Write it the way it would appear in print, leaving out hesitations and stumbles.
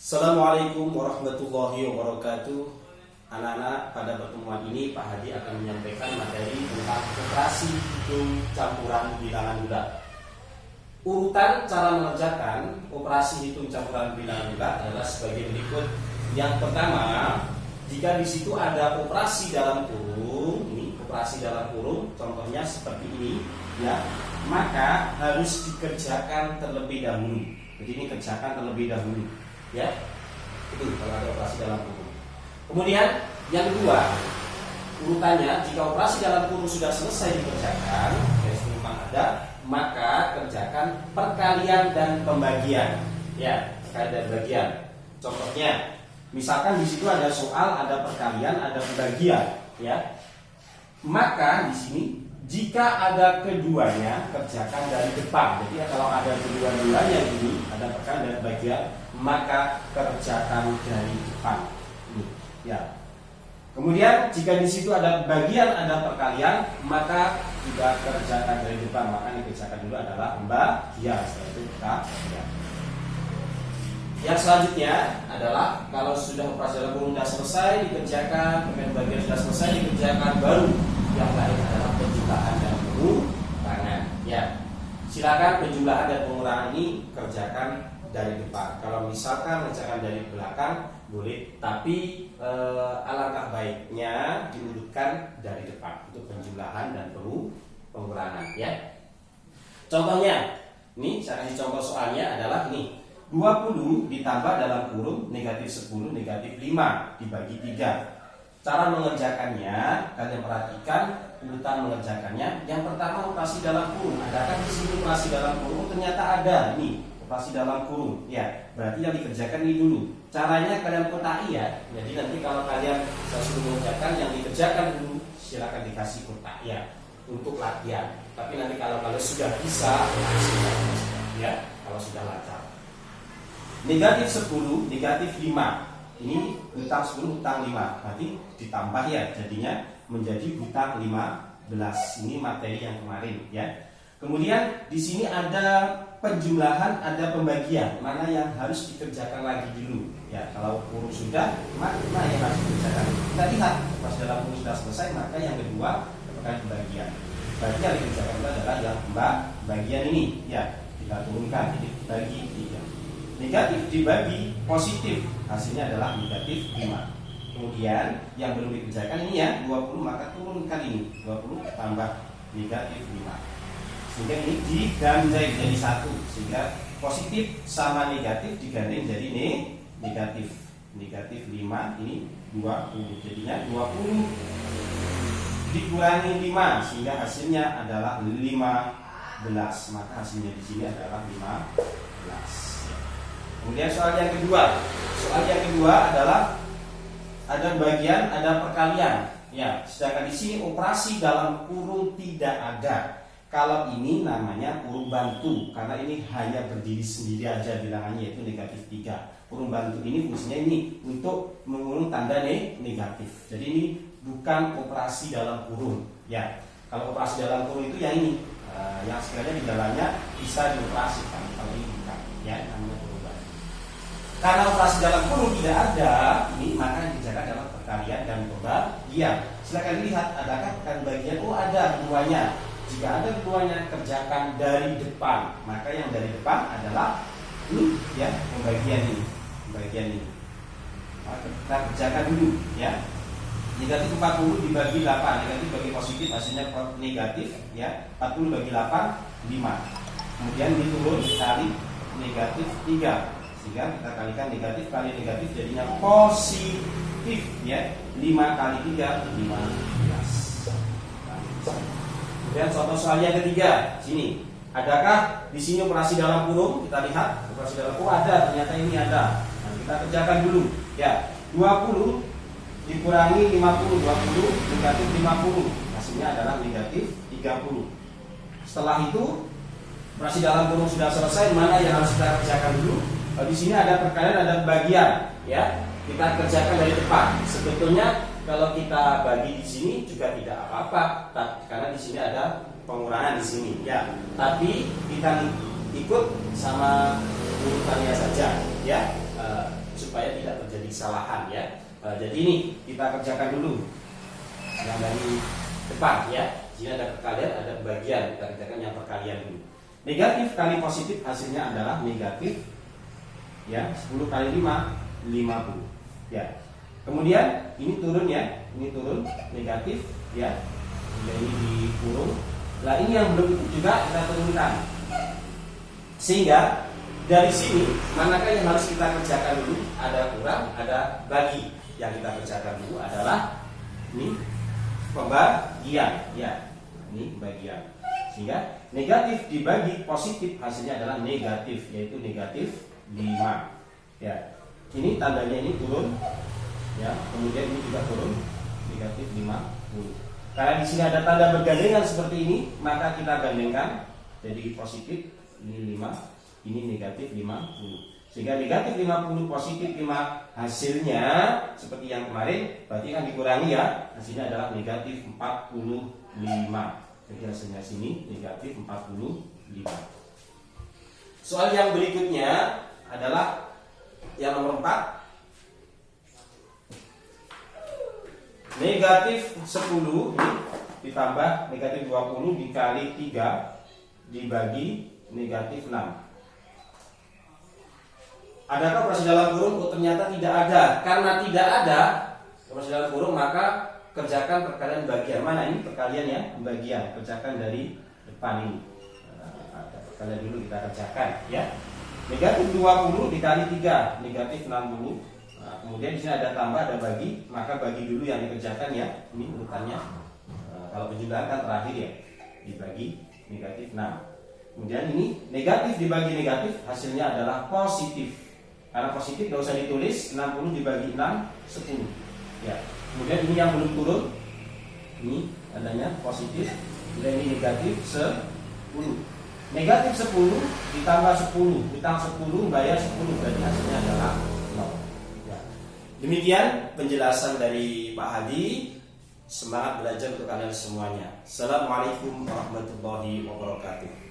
Assalamualaikum warahmatullahi wabarakatuh. Anak-anak, pada pertemuan ini Pak Hadi akan menyampaikan materi tentang operasi hitung campuran bilangan bulat. Urutan cara mengerjakan operasi hitung campuran bilangan bulat adalah sebagai berikut. Yang pertama, jika di situ ada operasi dalam kurung, ini operasi dalam kurung, contohnya seperti ini, ya, maka harus dikerjakan terlebih dahulu. Jadi ini kerjakan terlebih dahulu. Ya, itu kalau ada operasi dalam kurung. Kemudian yang kedua, urutannya jika operasi dalam kurung sudah selesai dikerjakan, garis penumpang ada, maka kerjakan perkalian dan pembagian. Ya, perkalian dan pembagian. Contohnya, misalkan di situ ada soal, ada perkalian, ada pembagian, ya. Maka di sini jika ada keduanya, kerjakan dari depan. Jadi kalau ada kedua-duanya ini, ada perkalian dan pembagian, maka kerjakan dari depan. Ini, ya. Kemudian jika di situ ada bagian, ada perkalian, maka tidak kerjakan dari depan, maka yang dikerjakan dulu adalah pembagian. Setelah itu kita ya. Yang selanjutnya adalah kalau sudah operasi dalam kurung sudah selesai dikerjakan, bagian sudah selesai dikerjakan, baru yang lain adalah penjumlahan dan pengurangan. Ya, silakan penjumlahan dan pengurangan ini kerjakan dari depan. Kalau misalkan mengerjakan dari belakang boleh, tapi alangkah baiknya diurutkan dari depan untuk penjumlahan dan pengurangan. Ya, contohnya, ini saya kasih contoh soalnya adalah ini 20 ditambah dalam kurung negatif 10 negatif 5 dibagi 3. Cara mengerjakannya, kalian perhatikan urutan mengerjakannya. Yang pertama operasi dalam kurung. Adakah di sini operasi dalam kurung? Ternyata ada. Ini operasi dalam kurung. Ya, berarti yang dikerjakan ini dulu. Caranya kalian kotai ya. Jadi nanti kalau kalian saya suruh mengerjakan, yang dikerjakan dulu silakan dikasih kotak ya untuk latihan. Tapi nanti kalau kalian sudah bisa, ya, kalau sudah lancar. Negatif 10, negatif 5. Ini hutang 10, hutang 5. Berarti ditambah ya, jadinya menjadi hutang 15. Ini materi yang kemarin ya. Kemudian di sini ada penjumlahan, ada pembagian. Mana yang harus dikerjakan lagi dulu? Ya, kalau kurung sudah, mana yang harus dikerjakan? Kita lihat pas dalam kurung sudah selesai, maka yang kedua merupakan pembagian. Berarti yang dikerjakan adalah yang bagian ini. Ya, kita turunkan, jadi bagi 3. Negatif dibagi positif, hasilnya adalah negatif 5. Kemudian yang belum dikerjakan ini ya 20, maka turunkan ini 20 tambah negatif 5, sehingga ini digandeng jadi 1, sehingga positif sama negatif digandeng jadi negatif 5, ini 20, jadinya 20 dikurangi 5 sehingga hasilnya adalah 15, maka hasilnya di sini adalah 15. Kemudian soal yang kedua adalah ada bagian, ada perkalian. Ya, sedangkan di sini operasi dalam kurung tidak ada. Kalau ini namanya kurung bantu, karena ini hanya berdiri sendiri aja bilangannya, yaitu negatif 3. Kurung bantu ini fungsinya ini untuk mengurung tanda negatif. Jadi ini bukan operasi dalam kurung. Ya, kalau operasi dalam kurung itu yang ini, yang sekiranya di dalamnya bisa dioperasikan. Kalau ini bukan, ya, namanya kurung. Karena operasi dalam kurung tidak ada, ini maka yang dikerjakan adalah perkalian dan pembagian. Silakan lihat, adakah perkalian bagian? Oh, ada keduanya. Jika ada keduanya, kerjakan dari depan. Maka yang dari depan adalah ini, ya, pembagian ini. Maka kita kerjakan dulu, ya. Negatif 40 dibagi 8, negatif bagi positif hasilnya negatif, ya. 40 bagi 8 5. Kemudian diturun kali negatif 3. Sehingga kita kalikan negatif kali negatif jadinya positif ya. 5 kali 3 15. Kemudian contoh soal yang ketiga, sini. Adakah di sini operasi dalam kurung? Kita lihat operasi dalam kurung ada, ternyata ini ada. Nah, kita kerjakan dulu ya. 20 dikurangi 50, 20 negatif 50. Hasilnya adalah negatif 30. Setelah itu operasi dalam kurung sudah selesai, mana yang harus kita kerjakan dulu? Di sini ada perkalian, ada bagian, ya. Kita kerjakan dari depan. Sebetulnya kalau kita bagi di sini juga tidak apa-apa, karena di sini ada pengurangan di sini, ya. Tapi kita ikut sama urutannya saja, ya. jadi kesalahan ya. Jadi ini kita kerjakan dulu yang dari depan ya. Di sini ada perkalian, ada bagian. Kita kerjakan yang perkalian dulu. Negatif kali positif hasilnya adalah negatif ya. 10 kali 5 50 ya. Kemudian ini turun ya, ini turun negatif ya. Kemudian ini dikurung. Nah ini yang belum itu juga kita turunkan. Sehingga dari sini manakah yang harus kita kerjakan dulu? Ada kurang, ada bagi. Yang kita kerjakan dulu adalah ini pembagian ya. Ini pembagian. Sehingga negatif dibagi positif hasilnya adalah negatif, yaitu negatif 5 ya. Ini tandanya ini turun ya. Kemudian ini juga turun negatif 50. Karena di sini ada tanda bergandengan seperti ini, maka kita gandengkan jadi positif ini 5, ini negatif 50. Sehingga negatif 50 positif 5 hasilnya seperti yang kemarin, berarti kan dikurangi ya, hasilnya adalah negatif 45. Jadi hasilnya sini negatif 45. Soal yang berikutnya adalah yang nomor 4. Negatif 10 ini ditambah negatif 20 dikali 3 dibagi negatif 6. Adakah operasi dalam kurung? Oh, ternyata tidak ada. Karena tidak ada operasi dalam kurung, maka kerjakan perkalian bagian. Mana ini perkalian ya? Bagian. Kerjakan dari depan ini. Perkalian dulu kita kerjakan ya. Negatif 20 dikali 3 negatif 60. Kemudian di sini ada tambah, ada bagi, maka bagi dulu yang dikerjakan ya. Ini urutannya. Kalau penjumlahan kan terakhir ya, dibagi negatif 6. Kemudian ini negatif dibagi negatif, hasilnya adalah positif. Karena positif tidak usah ditulis, 60 dibagi 6 10 ya. Kemudian ini yang belum turun, ini adanya positif. Kemudian ini negatif 10. Negatif 10 ditambah 10 ditambah 10 bayar 10, berarti hasilnya adalah 0. Demikian penjelasan dari Pak Hadi. Semangat belajar untuk kalian semuanya. Assalamualaikum warahmatullahi wabarakatuh.